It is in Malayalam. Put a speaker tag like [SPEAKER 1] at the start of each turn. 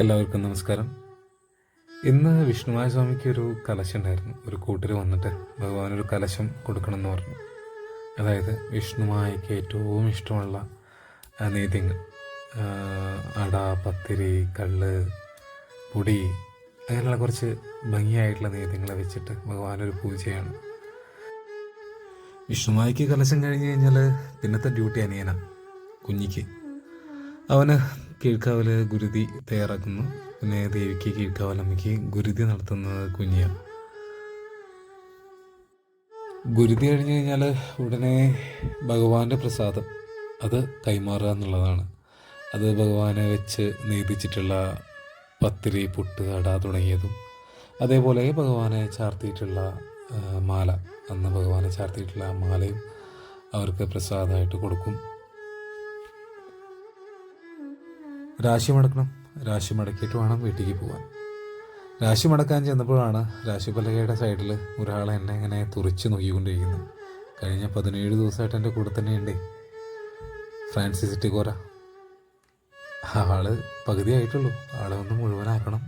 [SPEAKER 1] എല്ലാവർക്കും നമസ്കാരം. ഇന്ന് വിഷ്ണുമായ സ്വാമിക്ക് ഒരു കലശം ഉണ്ടായിരുന്നു. ഒരു കൂട്ടർ വന്നിട്ട് ഭഗവാനൊരു കലശം കൊടുക്കണമെന്ന് പറഞ്ഞു. അതായത് വിഷ്ണുമായക്ക് ഏറ്റവും ഇഷ്ടമുള്ള നേദ്യങ്ങൾ, അട, പത്തിരി, കള്ള്, പൊടി, അങ്ങനെയുള്ള കുറച്ച് ഭംഗിയായിട്ടുള്ള നേദ്യങ്ങളെ വെച്ചിട്ട് ഭഗവാനൊരു പൂജയാണ്. വിഷ്ണുമായക്ക് കലശം കഴിഞ്ഞ് കഴിഞ്ഞാൽ പിന്നത്തെ ഡ്യൂട്ടി അനിയനാണ്, കുഞ്ഞിക്ക്. അവന് കീഴ്ക്കാവൽ ഗുരുതി തയ്യാറാക്കുന്നു. പിന്നെ ദേവിക്ക് കീഴ്ക്കാവലമ്മയ്ക്ക് ഗുരുതി നടത്തുന്നത് കുഞ്ഞിയാണ്. ഗുരുതി കഴിഞ്ഞ് കഴിഞ്ഞാൽ ഉടനെ ഭഗവാന്റെ പ്രസാദം അത് കൈമാറുക എന്നുള്ളതാണ്. അത് ഭഗവാനെ വെച്ച് നെയ്തിച്ചിട്ടുള്ള പത്തിരി, പുട്ട്, അട തുടങ്ങിയതും, അതേപോലെ ഭഗവാനെ ചാർത്തിയിട്ടുള്ള മാല, അന്ന് ഭഗവാനെ ചാർത്തിയിട്ടുള്ള മാലയും അവർക്ക് പ്രസാദമായിട്ട് കൊടുക്കും. രാശി മടക്കണം. രാശി മടക്കിയിട്ട് വേണം വീട്ടിലേക്ക് പോകാൻ. രാശി മടക്കാൻ ചെന്നപ്പോഴാണ് രാശിപലകയുടെ സൈഡിൽ ഒരാൾ എന്നെ ഇങ്ങനെ തുറിച്ച് നോക്കിക്കൊണ്ടിരിക്കുന്നത്. കഴിഞ്ഞ 17 ദിവസമായിട്ട് എൻ്റെ കൂടെ തന്നെയുണ്ട് ഫ്രാൻസിസ് ടിഗോറ. ആള് പകുതിയായിട്ടുള്ളൂ. ആളെ ഒന്ന് മുഴുവനാക്കണം.